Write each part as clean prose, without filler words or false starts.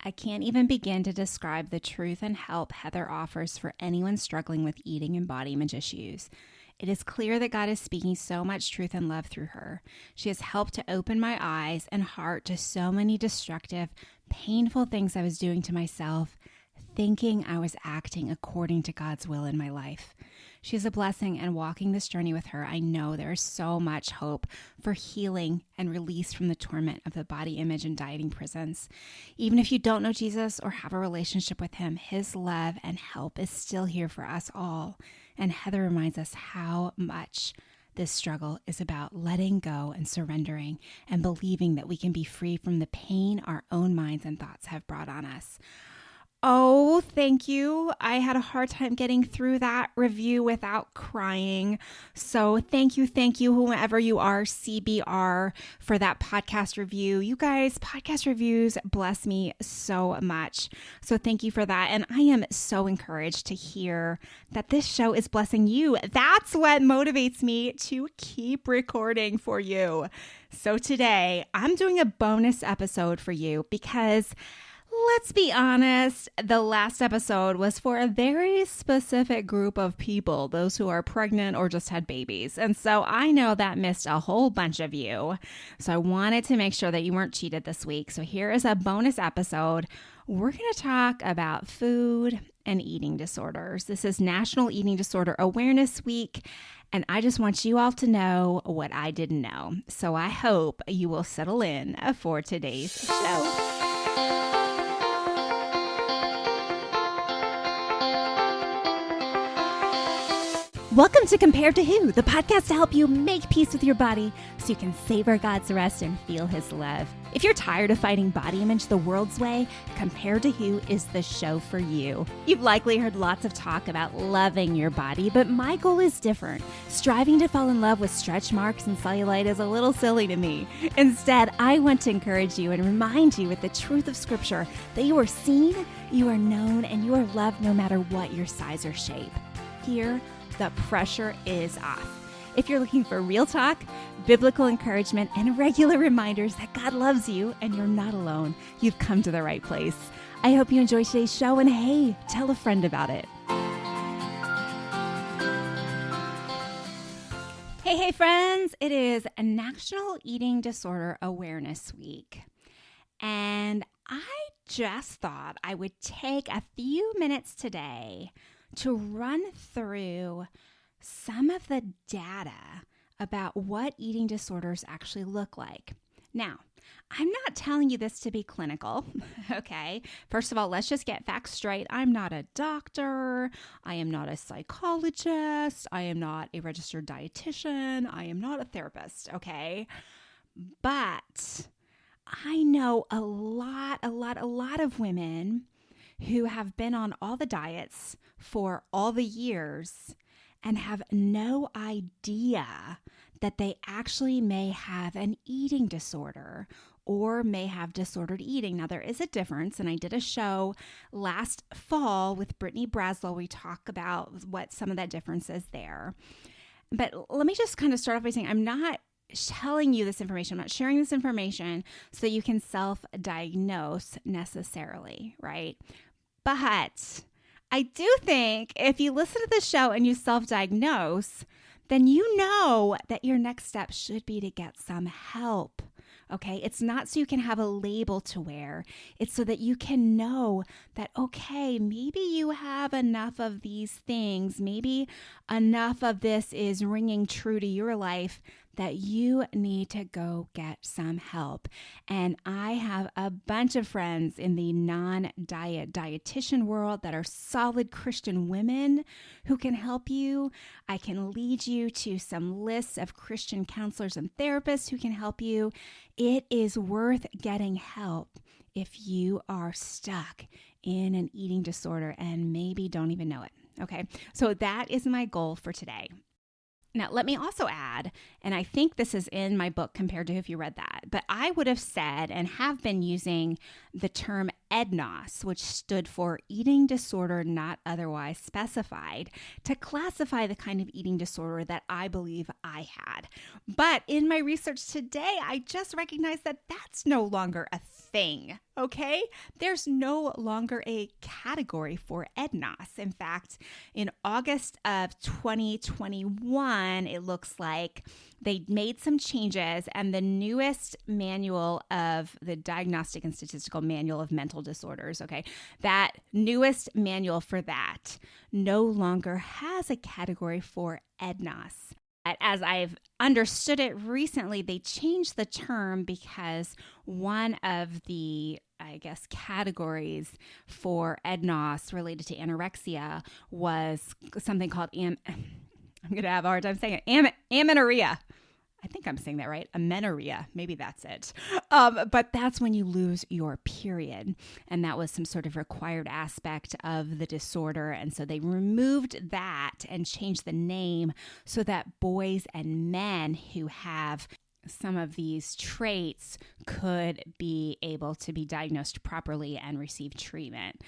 I can't even begin to describe the truth and help Heather offers for anyone struggling with eating and body image issues. It is clear that God is speaking so much truth and love through her. She has helped to open my eyes and heart to so many destructive, painful things I was doing to myself, thinking I was acting according to God's will in my life. She is a blessing, and walking this journey with her, I know there is so much hope for healing and release from the torment of the body image and dieting prisons. Even if you don't know Jesus or have a relationship with him, his love and help is still here for us all. And Heather reminds us how much this struggle is about letting go and surrendering and believing that we can be free from the pain our own minds and thoughts have brought on us. Oh, thank you. I had a hard time getting through that review without crying. So thank you, whomever you are, CBR, for that podcast review. You guys, podcast reviews bless me so much. So thank you for that. And I am so encouraged to hear that this show is blessing you. That's what motivates me to keep recording for you. So today, I'm doing a bonus episode for you because let's be honest, the last episode was for a very specific group of people, those who are pregnant or just had babies. And so I know that missed a whole bunch of you. So I wanted to make sure that you weren't cheated this week. So here is a bonus episode. We're going to talk about food and eating disorders. This is National Eating Disorder Awareness Week. And I just want you all to know what I didn't know. So I hope you will settle in for today's show. Welcome to Compared to Who, the podcast to help you make peace with your body so you can savor God's rest and feel his love. If you're tired of fighting body image the world's way, Compared to Who is the show for you. You've likely heard lots of talk about loving your body, but my goal is different. Striving to fall in love with stretch marks and cellulite is a little silly to me. Instead, I want to encourage you and remind you with the truth of Scripture that you are seen, you are known, and you are loved no matter what your size or shape. Here, the pressure is off. If you're looking for real talk, biblical encouragement, and regular reminders that God loves you and you're not alone, you've come to the right place. I hope you enjoy today's show, and hey, tell a friend about it. Hey friends, it is National Eating Disorder Awareness Week. And I just thought I would take a few minutes today to run through some of the data about what eating disorders actually look like. Now, I'm not telling you this to be clinical, okay? First of all, let's just get facts straight. I'm not a doctor. I am not a psychologist. I am not a registered dietitian. I am not a therapist, okay? But I know a lot of women who have been on all the diets for all the years and have no idea that they actually may have an eating disorder or may have disordered eating. Now, there is a difference, and I did a show last fall with Brittany Braslow. We talk about what some of that difference is there. But let me just kind of start off by saying I'm not telling you this information. I'm not sharing this information so you can self-diagnose necessarily, right? But I do think if you listen to the show and you self-diagnose, then you know that your next step should be to get some help. Okay, it's not so you can have a label to wear. It's so that you can know that, okay, maybe you have enough of these things. Maybe enough of this is ringing true to your life that you need to go get some help. And I have a bunch of friends in the non-diet dietitian world that are solid Christian women who can help you. I can lead you to some lists of Christian counselors and therapists who can help you. It is worth getting help if you are stuck in an eating disorder and maybe don't even know it. Okay, so that is my goal for today. Now, let me also add, and I think this is in my book Compared to Who, if you read that, but I would have said and have been using the term EDNOS, which stood for Eating Disorder Not Otherwise Specified, to classify the kind of eating disorder that I believe I had. But in my research today, I just recognized that that's no longer a thing, okay? There's no longer a category for EDNOS. In fact, in August of 2021, it looks like they made some changes, and the newest manual of the Diagnostic and Statistical Manual of Mental Disorders, okay, that newest manual for that no longer has a category for EDNOS. As I've understood it recently, they changed the term because one of the, categories for EDNOS related to anorexia was something called, I'm going to have a hard time saying it, Amenorrhea. I think I'm saying that right. Amenorrhea. Maybe that's it. But that's when you lose your period. And that was some sort of required aspect of the disorder. And so they removed that and changed the name so that boys and men who have some of these traits could be able to be diagnosed properly and receive treatment.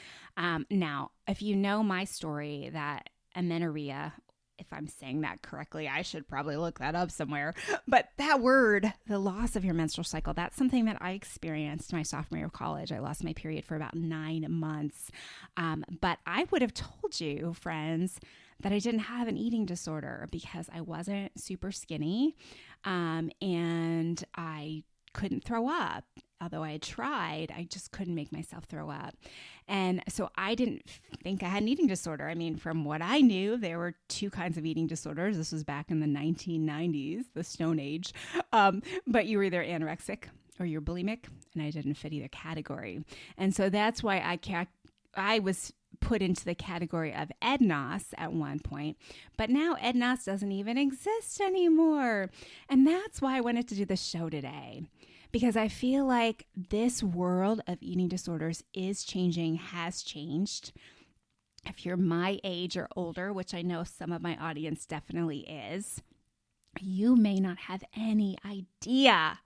Now, if you know my story, that amenorrhea, if I'm saying that correctly, I should probably look that up somewhere. But that word, the loss of your menstrual cycle, that's something that I experienced my sophomore year of college. I lost my period for about 9 months. But I would have told you, friends, that I didn't have an eating disorder because I wasn't super skinny and I couldn't throw up. Although I had tried, I just couldn't make myself throw up. And so I didn't think I had an eating disorder. I mean, from what I knew, there were 2 kinds of eating disorders. This was back in the 1990s, the Stone Age. But you were either anorexic or you're bulimic, and I didn't fit either category. And so that's why I was put into the category of EDNOS at one point, but now EDNOS doesn't even exist anymore. And that's why I wanted to do the show today, because I feel like this world of eating disorders is changing, has changed. If you're my age or older, which I know some of my audience definitely is, you may not have any idea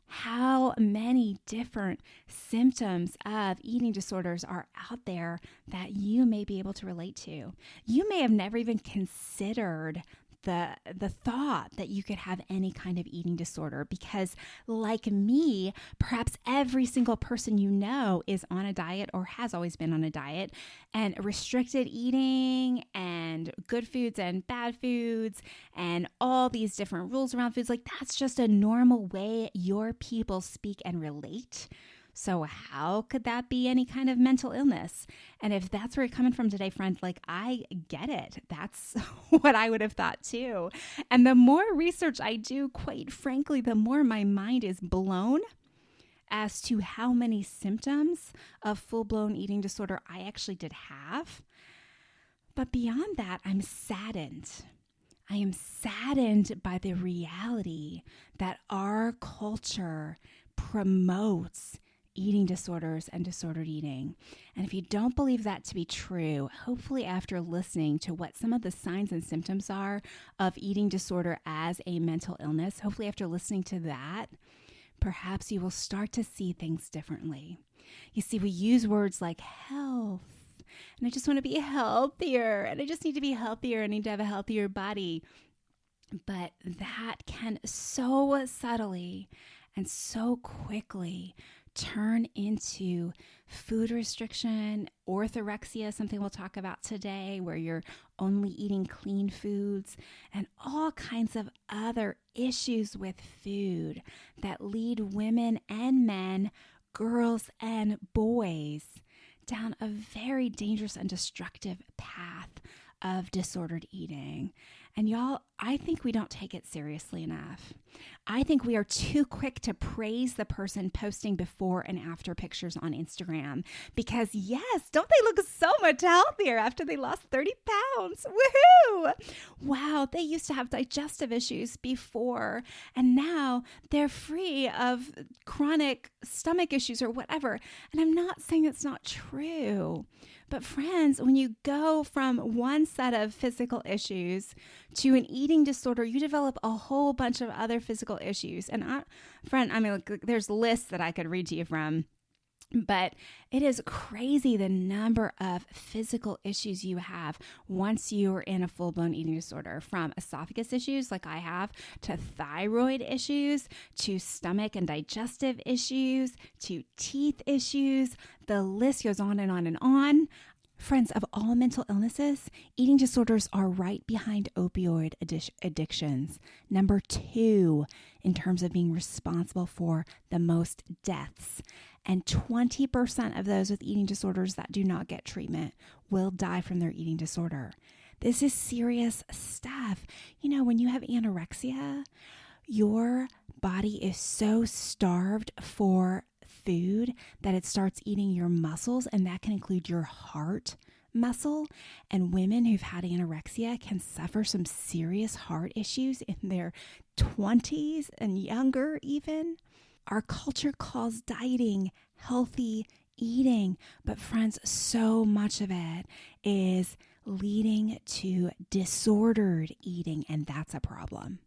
how many different symptoms of eating disorders are out there that you may be able to relate to. You may have never even considered the thought that you could have any kind of eating disorder because, like me, perhaps every single person you know is on a diet or has always been on a diet, and restricted eating and good foods and bad foods and all these different rules around foods. Like, that's just a normal way your people speak and relate. So how could that be any kind of mental illness? And if that's where you're coming from today, friend, like, I get it. That's what I would have thought too. And the more research I do, quite frankly, the more my mind is blown as to how many symptoms of full-blown eating disorder I actually did have. But beyond that, I'm saddened. I am saddened by the reality that our culture promotes eating disorders and disordered eating. And if you don't believe that to be true, hopefully after listening to what some of the signs and symptoms are of eating disorder as a mental illness, hopefully after listening to that, perhaps you will start to see things differently. You see, we use words like health, and I just want to be healthier, and I just need to be healthier, I need to have a healthier body. But that can so subtly and so quickly turn into food restriction, orthorexia, something we'll talk about today, where you're only eating clean foods, and all kinds of other issues with food that lead women and men, girls and boys, down a very dangerous and destructive path of disordered eating. And y'all, I think we don't take it seriously enough. I think we are too quick to praise the person posting before and after pictures on Instagram because, yes, don't they look so much healthier after they lost 30 pounds? Woohoo! Wow, they used to have digestive issues before, and now they're free of chronic stomach issues or whatever. And I'm not saying it's not true. But friends, when you go from one set of physical issues to an eating disorder, you develop a whole bunch of other physical issues. And there's lists that I could read to you from But it is crazy the number of physical issues you have once you're in a full-blown eating disorder, from esophagus issues like I have, to thyroid issues, to stomach and digestive issues, to teeth issues. The list goes on and on and on. Friends, of all mental illnesses, eating disorders are right behind opioid addictions. Number 2 in terms of being responsible for the most deaths. And 20% of those with eating disorders that do not get treatment will die from their eating disorder. This is serious stuff. You know, when you have anorexia, your body is so starved for food that it starts eating your muscles, and that can include your heart muscle. And women who've had anorexia can suffer some serious heart issues in their 20s and younger even. Our culture calls dieting healthy eating, but friends, so much of it is leading to disordered eating, and that's a problem.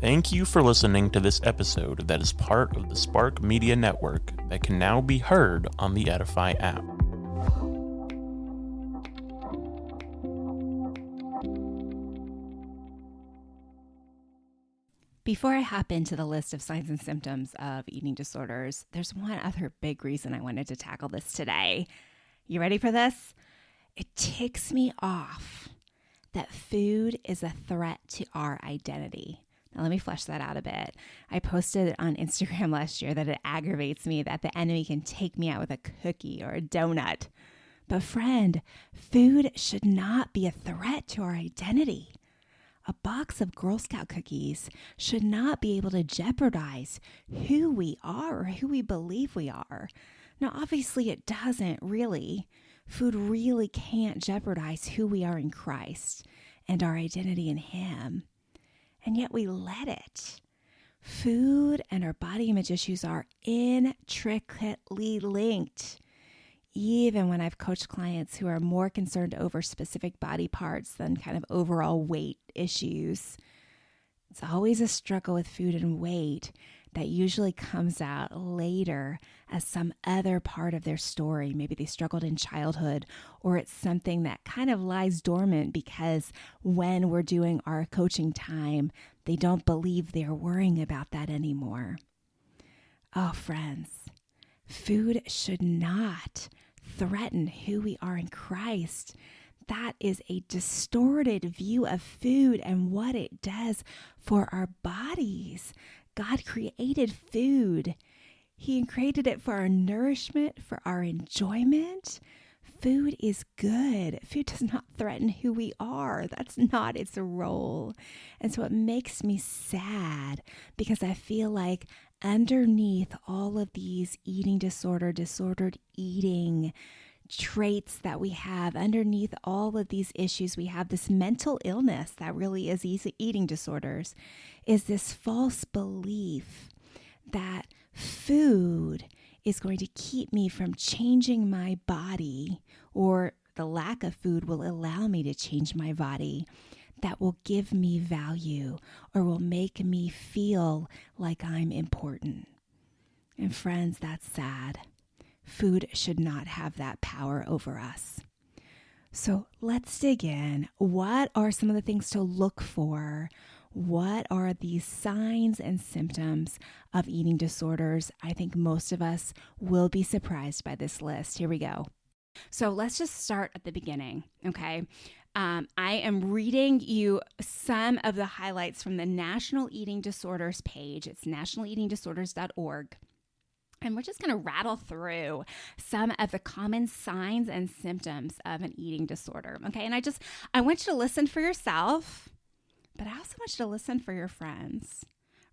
Thank you for listening to this episode that is part of the Spark Media Network that can now be heard on the Edify app. Before I hop into the list of signs and symptoms of eating disorders, there's one other big reason I wanted to tackle this today. You ready for this? It ticks me off that food is a threat to our identity. Now, let me flesh that out a bit. I posted on Instagram last year that it aggravates me that the enemy can take me out with a cookie or a donut. But friend, food should not be a threat to our identity. A box of Girl Scout cookies should not be able to jeopardize who we are or who we believe we are. Now, obviously, it doesn't really. Food really can't jeopardize who we are in Christ and our identity in Him. And yet we let it. Food and our body image issues are intricately linked. Even when I've coached clients who are more concerned over specific body parts than kind of overall weight issues, it's always a struggle with food and weight that usually comes out later as some other part of their story. Maybe they struggled in childhood, or it's something that kind of lies dormant because when we're doing our coaching time, they don't believe they're worrying about that anymore. Oh, friends, food should not threaten who we are in Christ. That is a distorted view of food and what it does for our bodies. God created food. He created it for our nourishment, for our enjoyment. Food is good. Food does not threaten who we are. That's not its role. And so it makes me sad because I feel like underneath all of these eating disorder, disordered eating traits that we have, underneath all of these issues, we have this mental illness that really is eating disorders, is this false belief that food is going to keep me from changing my body, or the lack of food will allow me to change my body, that will give me value or will make me feel like I'm important. And friends, that's sad. Food should not have that power over us. So let's dig in. What are some of the things to look for? What are these signs and symptoms of eating disorders? I think most of us will be surprised by this list. Here we go. So let's just start at the beginning, okay? I am reading you some of the highlights from the National Eating Disorders page. It's nationaleatingdisorders.org. And we're just going to rattle through some of the common signs and symptoms of an eating disorder, okay? And I want you to listen for yourself, but I also want you to listen for your friends,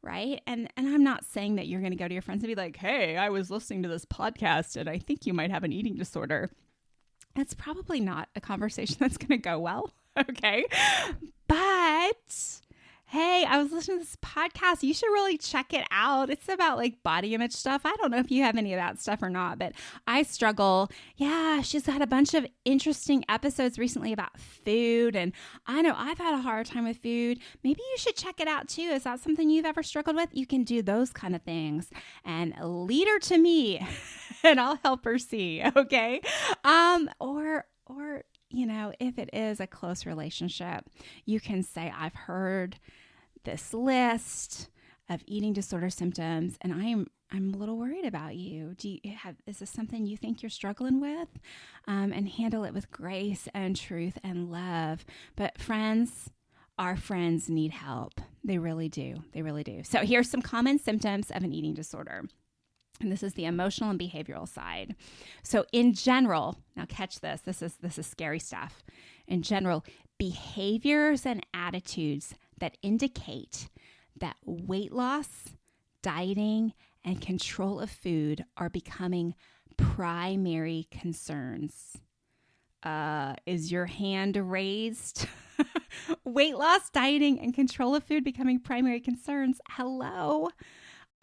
right? And I'm not saying that you're going to go to your friends and be like, hey, I was listening to this podcast and I think you might have an eating disorder. That's probably not a conversation that's going to go well, okay? But Hey, I was listening to this podcast. You should really check it out. It's about like body image stuff. I don't know if you have any of that stuff or not, but I struggle. Yeah, she's had a bunch of interesting episodes recently about food. And I know I've had a hard time with food. Maybe you should check it out too. Is that something you've ever struggled with? You can do those kind of things and lead her to me and I'll help her see. Okay. Or, if it is a close relationship, you can say, I've heard this list of eating disorder symptoms and I'm a little worried about you. Is this something you think you're struggling with? And handle it with grace and truth and love. But friends, our friends need help. They really do. They really do. So here's some common symptoms of an eating disorder. And this is the emotional and behavioral side. So in general, now catch this. This is scary stuff. In general, behaviors and attitudes that indicate that weight loss, dieting, and control of food are becoming primary concerns. Is your hand raised? Weight loss, dieting, and control of food becoming primary concerns. Hello.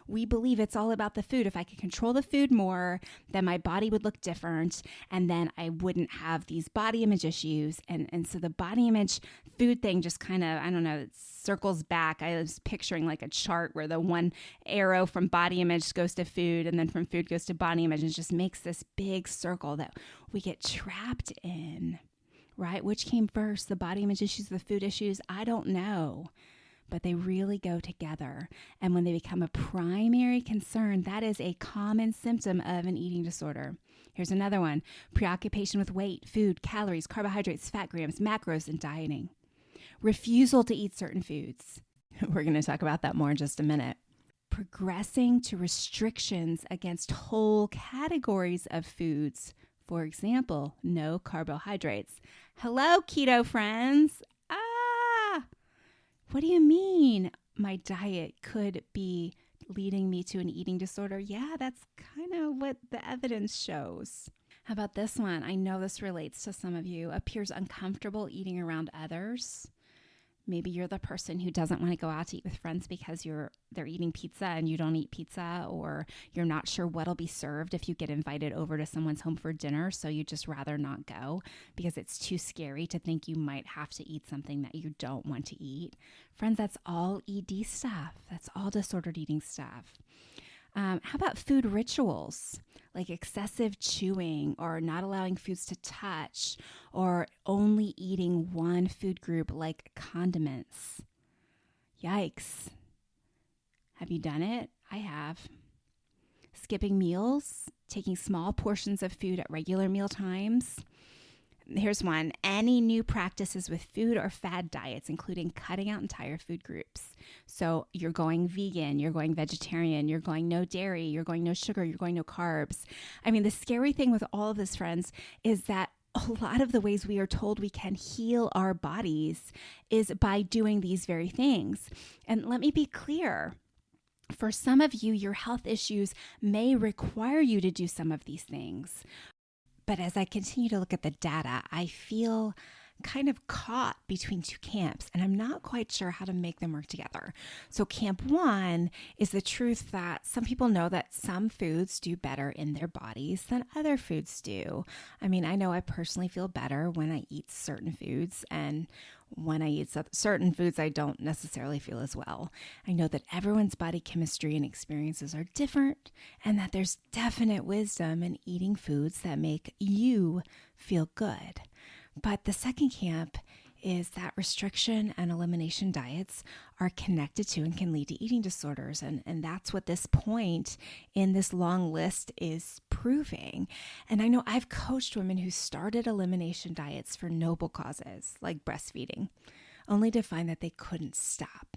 We believe it's all about the food. If I could control the food more, then my body would look different and then I wouldn't have these body image issues. And so the body image food thing just kind of, I don't know, it circles back. I was picturing like a chart where the one arrow from body image goes to food and then from food goes to body image and just makes this big circle that we get trapped in, right? Which came first, the body image issues, the food issues? I don't know. But they really go together. And when they become a primary concern, that is a common symptom of an eating disorder. Here's another one: preoccupation with weight, food, calories, carbohydrates, fat grams, macros, and dieting. Refusal to eat certain foods. We're going to talk about that more in just a minute. Progressing to restrictions against whole categories of foods. For example, no carbohydrates. Hello, keto friends. What do you mean my diet could be leading me to an eating disorder? Yeah, that's kind of what the evidence shows. How about this one? I know this relates to some of you. Appears uncomfortable eating around others. Maybe you're the person who doesn't want to go out to eat with friends because they're eating pizza and you don't eat pizza, or you're not sure what'll be served if you get invited over to someone's home for dinner, so you just rather not go because it's too scary to think you might have to eat something that you don't want to eat. Friends, that's all ED stuff. That's all disordered eating stuff. How about food rituals, like excessive chewing or not allowing foods to touch or only eating one food group like condiments? Yikes. Have you done it? I have. Skipping meals, taking small portions of food at regular meal times. Here's one: any new practices with food or fad diets, including cutting out entire food groups. So you're going vegan, you're going vegetarian, you're going no dairy, you're going no sugar, you're going no carbs. I mean, the scary thing with all of this, friends, is that a lot of the ways we are told we can heal our bodies is by doing these very things. And let me be clear. For some of you, your health issues may require you to do some of these things. But as I continue to look at the data, I feel kind of caught between two camps, and I'm not quite sure how to make them work together. So camp one is the truth that some people know that some foods do better in their bodies than other foods do. I mean, I know I personally feel better when I eat certain foods, and when I eat certain foods, I don't necessarily feel as well. I know that everyone's body chemistry and experiences are different, and that there's definite wisdom in eating foods that make you feel good. But the second camp is that restriction and elimination diets are connected to and can lead to eating disorders. And that's what this point in this long list is proving. And I know I've coached women who started elimination diets for noble causes, like breastfeeding, only to find that they couldn't stop.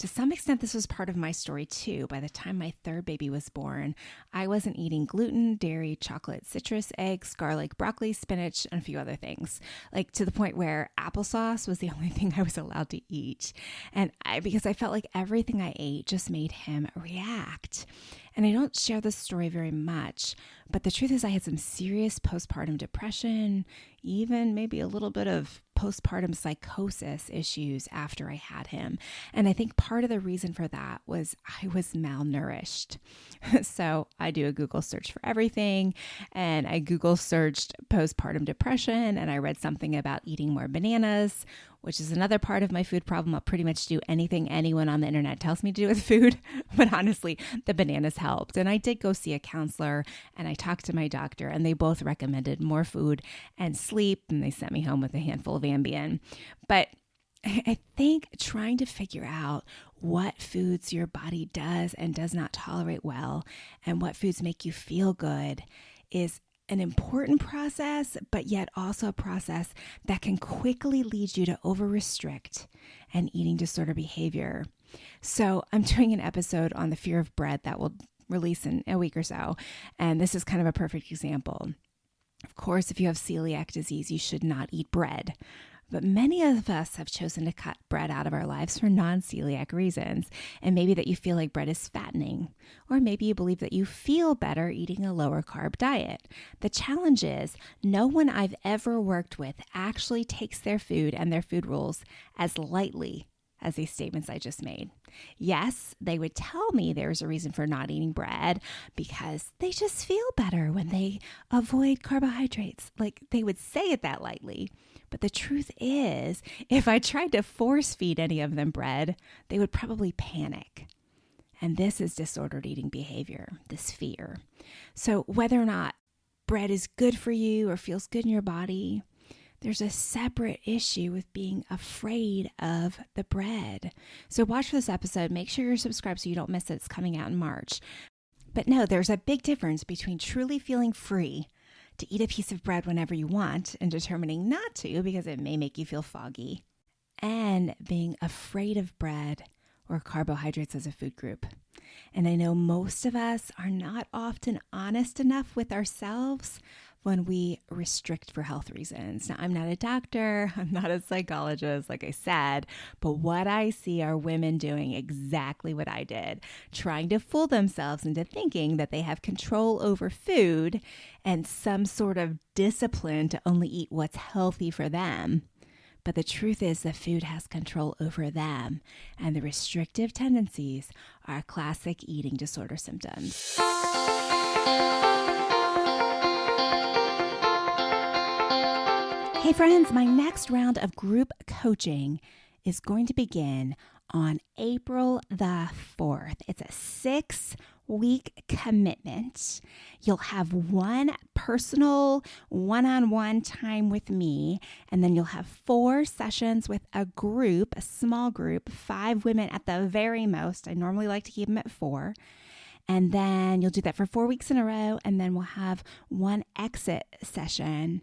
To some extent, this was part of my story too. By the time my third baby was born, I wasn't eating gluten, dairy, chocolate, citrus, eggs, garlic, broccoli, spinach, and a few other things. Like to the point where applesauce was the only thing I was allowed to eat. And because I felt like everything I ate just made him react. And I don't share this story very much, but the truth is I had some serious postpartum depression, even maybe a little bit of postpartum psychosis issues after I had him. And I think part of the reason for that was I was malnourished. So I do a Google search for everything, and I Google searched postpartum depression, and I read something about eating more bananas, which is another part of my food problem. I'll pretty much do anything anyone on the internet tells me to do with food. But honestly, the bananas helped. And I did go see a counselor, and I talked to my doctor, and they both recommended more food and sleep, and they sent me home with a handful of Ambien. But I think trying to figure out what foods your body does and does not tolerate well, and what foods make you feel good, is an important process, but yet also a process that can quickly lead you to over-restrict and eating disorder behavior. So I'm doing an episode on the fear of bread that will release in a week or so, and this is kind of a perfect example. Of course, if you have celiac disease, you should not eat bread. But many of us have chosen to cut bread out of our lives for non-celiac reasons. And maybe that you feel like bread is fattening, or maybe you believe that you feel better eating a lower carb diet. The challenge is no one I've ever worked with actually takes their food and their food rules as lightly as these statements I just made. Yes, they would tell me there's a reason for not eating bread because they just feel better when they avoid carbohydrates. Like they would say it that lightly. But the truth is, if I tried to force feed any of them bread, they would probably panic. And this is disordered eating behavior, this fear. So whether or not bread is good for you or feels good in your body, there's a separate issue with being afraid of the bread. So watch this episode. Make sure you're subscribed so you don't miss it. It's coming out in March. But no, there's a big difference between truly feeling free to eat a piece of bread whenever you want and determining not to because it may make you feel foggy, and being afraid of bread or carbohydrates as a food group. And I know most of us are not often honest enough with ourselves when we restrict for health reasons. Now, I'm not a doctor, I'm not a psychologist, like I said, but what I see are women doing exactly what I did, trying to fool themselves into thinking that they have control over food and some sort of discipline to only eat what's healthy for them. But the truth is the food has control over them, and the restrictive tendencies are classic eating disorder symptoms. Hey friends, my next round of group coaching is going to begin on April the 4th. It's a 6-week commitment. You'll have one personal one-on-one time with me, and then you'll have 4 sessions with a group, a small group, 5 women at the very most. I normally like to keep them at 4. And then you'll do that for 4 weeks in a row, and then we'll have one exit session.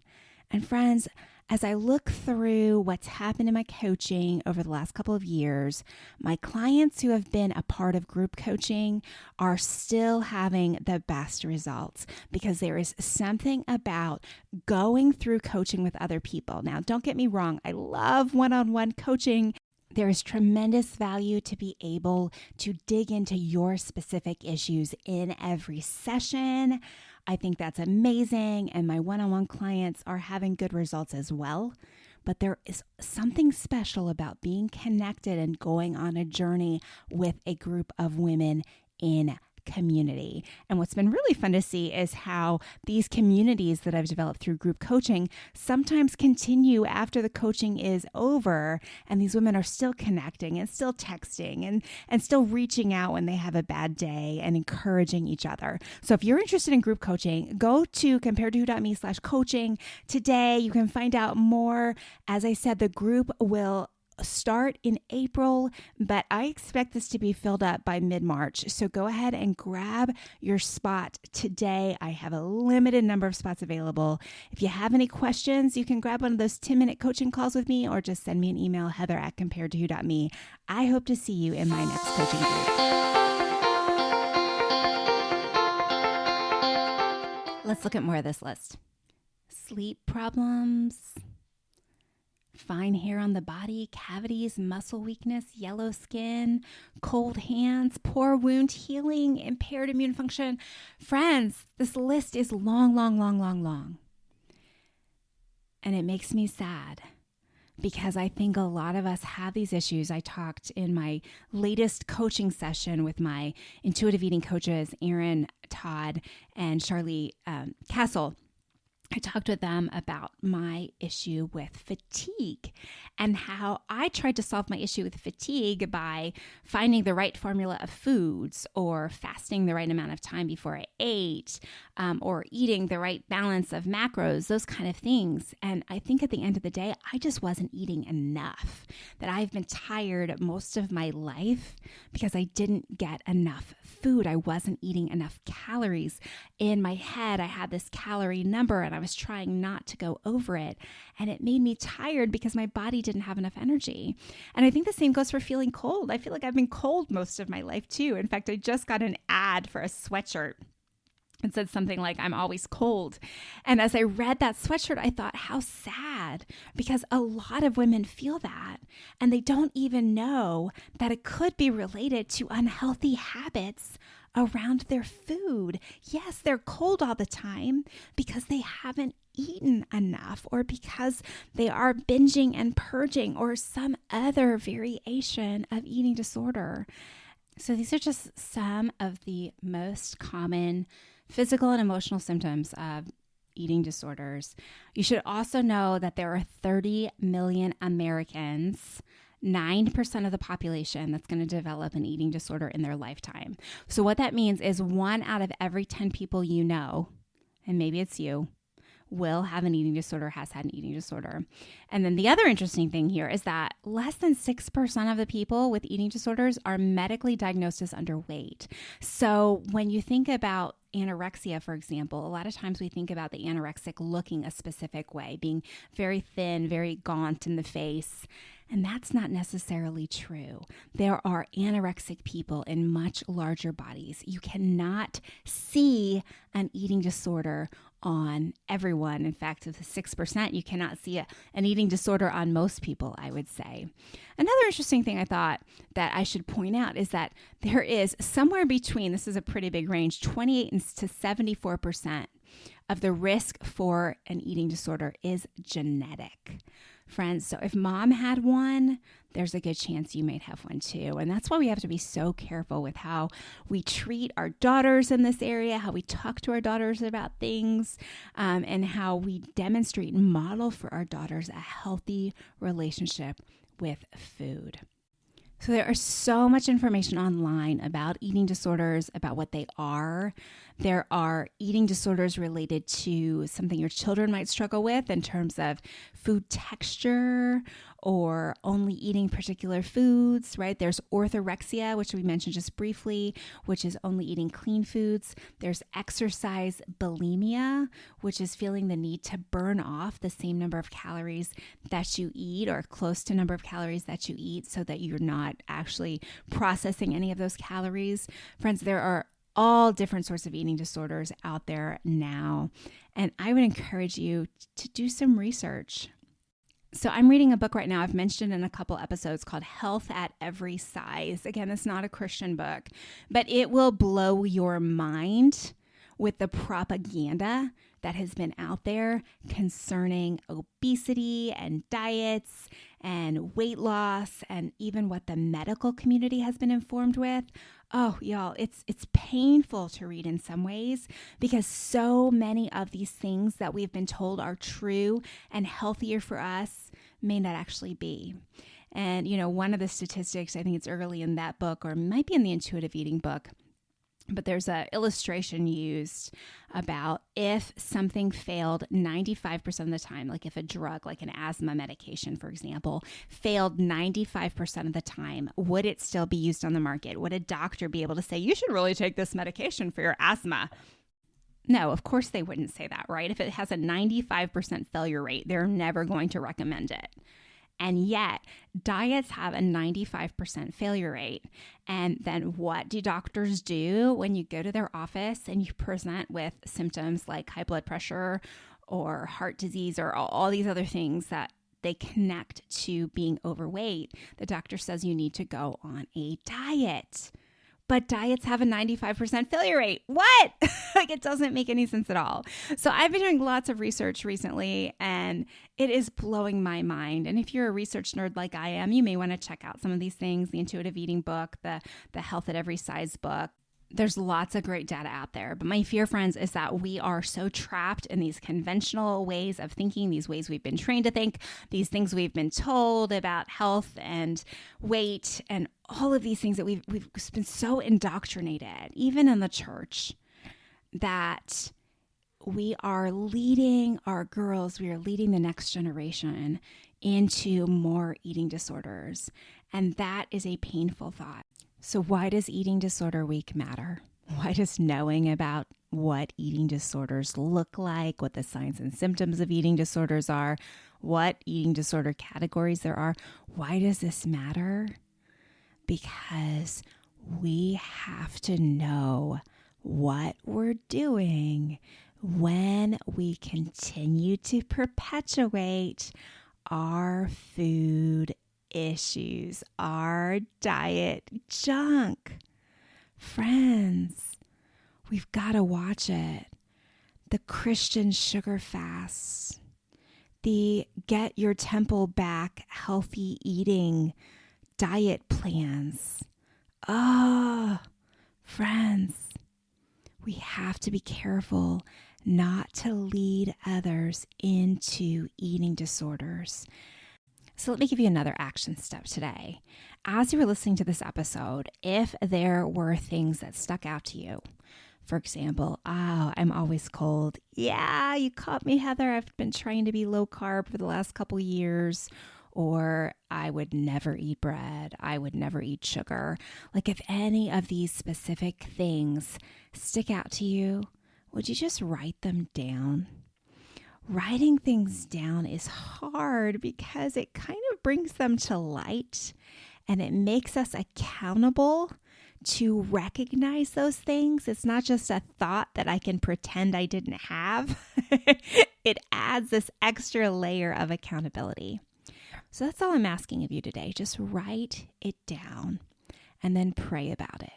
And friends, as I look through what's happened in my coaching over the last couple of years, my clients who have been a part of group coaching are still having the best results because there is something about going through coaching with other people. Now, don't get me wrong. I love one-on-one coaching. There is tremendous value to be able to dig into your specific issues in every session. I think that's amazing, and my one-on-one clients are having good results as well. But there is something special about being connected and going on a journey with a group of women in community. And what's been really fun to see is how these communities that I've developed through group coaching sometimes continue after the coaching is over, and these women are still connecting and still texting and still reaching out when they have a bad day and encouraging each other. So if you're interested in group coaching, go to comparedtowho.me/coaching today. You can find out more. As I said, the group will start in April, but I expect this to be filled up by mid-March. So go ahead and grab your spot today. I have a limited number of spots available. If you have any questions, you can grab one of those 10-minute coaching calls with me or just send me an email, heather@comparedtowho.me. I hope to see you in my next coaching group. Let's look at more of this list. Sleep problems, fine hair on the body, cavities, muscle weakness, yellow skin, cold hands, poor wound healing, impaired immune function. Friends, this list is long. And it makes me sad because I think a lot of us have these issues. I talked in my latest coaching session with my intuitive eating coaches, Erin, Todd, and Charlie Castle. I talked with them about my issue with fatigue and how I tried to solve my issue with fatigue by finding the right formula of foods or fasting the right amount of time before I ate, or eating the right balance of macros, those kind of things. And I think at the end of the day, I just wasn't eating enough, that I've been tired most of my life because I didn't get enough food. I wasn't eating enough calories. In my head, I had this calorie number and I was trying not to go over it. And it made me tired because my body didn't have enough energy. And I think the same goes for feeling cold. I feel like I've been cold most of my life too. In fact, I just got an ad for a sweatshirt. It said something like, I'm always cold. And as I read that sweatshirt, I thought, how sad, because a lot of women feel that, and they don't even know that it could be related to unhealthy habits around their food. Yes, they're cold all the time because they haven't eaten enough, or because they are binging and purging, or some other variation of eating disorder. So these are just some of the most common physical and emotional symptoms of eating disorders. You should also know that there are 30 million Americans, 9% of the population, that's going to develop an eating disorder in their lifetime. So what that means is 1 out of every 10 people you know, and maybe it's you, will have an eating disorder, has had an eating disorder. And then the other interesting thing here is that less than 6% of the people with eating disorders are medically diagnosed as underweight. So when you think about anorexia, for example, a lot of times we think about the anorexic looking a specific way, being very thin, very gaunt in the face. And that's not necessarily true. There are anorexic people in much larger bodies. You cannot see an eating disorder on everyone. In fact, of the 6%, you cannot see an eating disorder on most people, I would say. Another interesting thing I thought that I should point out is that there is somewhere between, this is a pretty big range, 28 to 74% of the risk for an eating disorder is genetic. Friends, so if mom had one, there's a good chance you might have one too. And that's why we have to be so careful with how we treat our daughters in this area, how we talk to our daughters about things, and how we demonstrate and model for our daughters a healthy relationship with food. So there is so much information online about eating disorders, about what they are. There are eating disorders related to something your children might struggle with in terms of food texture or only eating particular foods, right? There's orthorexia, which we mentioned just briefly, which is only eating clean foods. There's exercise bulimia, which is feeling the need to burn off the same number of calories that you eat, or close to number of calories that you eat, so that you're not actually processing any of those calories. Friends, there are all different sorts of eating disorders out there now, and I would encourage you to do some research. So I'm reading a book right now, I've mentioned in a couple episodes, called Health at Every Size. Again, it's not a Christian book, but it will blow your mind with the propaganda that has been out there concerning obesity and diets and weight loss, and even what the medical community has been informed with. Oh, y'all, it's painful to read in some ways, because so many of these things that we've been told are true and healthier for us may not actually be. And, you know, one of the statistics, I think it's early in that book, or might be in the intuitive eating book, but there's an illustration used about if something failed 95% of the time, like if a drug, like an asthma medication, for example, failed 95% of the time, would it still be used on the market? Would a doctor be able to say, you should really take this medication for your asthma? No, of course they wouldn't say that, right? If it has a 95% failure rate, they're never going to recommend it. And yet, diets have a 95% failure rate. And then what do doctors do when you go to their office and you present with symptoms like high blood pressure or heart disease or all these other things that they connect to being overweight? The doctor says you need to go on a diet. but diets have a 95% failure rate. What? Like, it doesn't make any sense at all. So I've been doing lots of research recently, and it is blowing my mind. And if you're a research nerd like I am, you may want to check out some of these things, the Intuitive Eating book, the Health at Every Size book. There's lots of great data out there. But my fear, friends, is that we are so trapped in these conventional ways of thinking, these ways we've been trained to think, these things we've been told about health and weight and all of these things that we've been so indoctrinated, even in the church, that we are leading our girls, we are leading the next generation into more eating disorders. And that is a painful thought. So why does Eating Disorder Week matter? Why does knowing about what eating disorders look like, what the signs and symptoms of eating disorders are, what eating disorder categories there are, why does this matter? Because we have to know what we're doing when we continue to perpetuate our food issues, our diet junk. Friends, we've got to watch it. The Christian sugar fasts, the get your temple back healthy eating diet plans. Oh, friends, we have to be careful not to lead others into eating disorders. So let me give you another action step today. As you were listening to this episode, if there were things that stuck out to you, for example, I'm always cold. Yeah, you caught me, Heather. I've been trying to be low carb for the last couple years. Or I would never eat bread. I would never eat sugar. Like, if any of these specific things stick out to you, would you just write them down? Writing things down is hard because it kind of brings them to light and it makes us accountable to recognize those things. It's not just a thought that I can pretend I didn't have. It adds this extra layer of accountability. So that's all I'm asking of you today. Just write it down and then pray about it.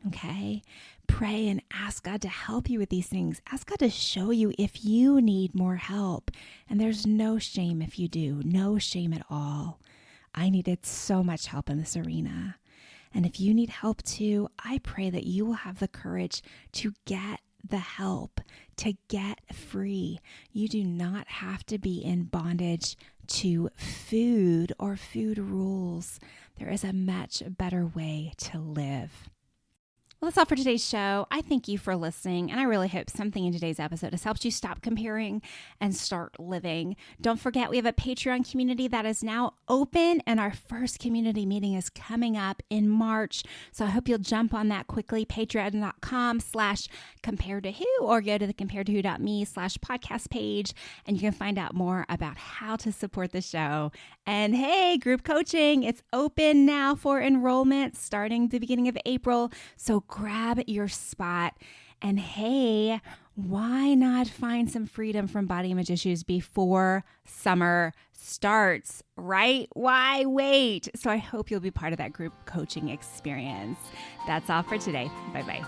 Okay? Pray and ask God to help you with these things. Ask God to show you if you need more help. And there's no shame if you do. No shame at all. I needed so much help in this arena. And if you need help too, I pray that you will have the courage to get the help, to get free. You do not have to be in bondage to food or food rules. There is a much better way to live. Well, that's all for today's show. I thank you for listening, and I really hope something in today's episode has helped you stop comparing and start living. Don't forget, we have a Patreon community that is now open, and our first community meeting is coming up in March. So I hope you'll jump on that quickly, patreon.com/comparedtowho, or go to the comparedtowho.me/podcast page, and you can find out more about how to support the show. And hey, group coaching, it's open now for enrollment starting the beginning of April. So grab your spot. And hey, why not find some freedom from body image issues before summer starts, right? Why wait? So I hope you'll be part of that group coaching experience. That's all for today. Bye-bye.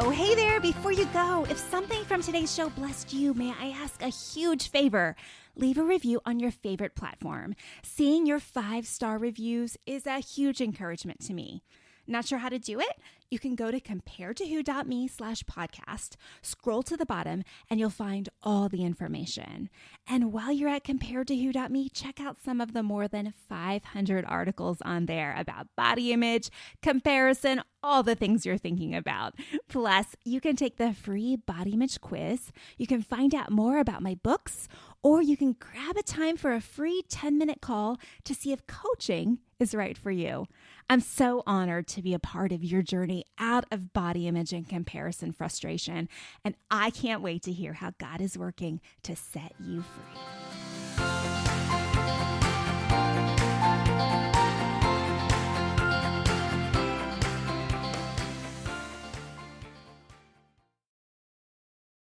Oh, hey there, before you go, if something from today's show blessed you, may I ask a huge favor? Leave a review on your favorite platform. Seeing your 5-star reviews is a huge encouragement to me. Not sure how to do it? You can go to comparedtowho.me/podcast, scroll to the bottom, and you'll find all the information. And while you're at comparedtowho.me, check out some of the more than 500 articles on there about body image, comparison, all the things you're thinking about. Plus, you can take the free body image quiz. You can find out more about my books, or you can grab a time for a free 10-minute call to see if coaching is right for you. I'm so honored to be a part of your journey out of body image and comparison frustration, and I can't wait to hear how God is working to set you free.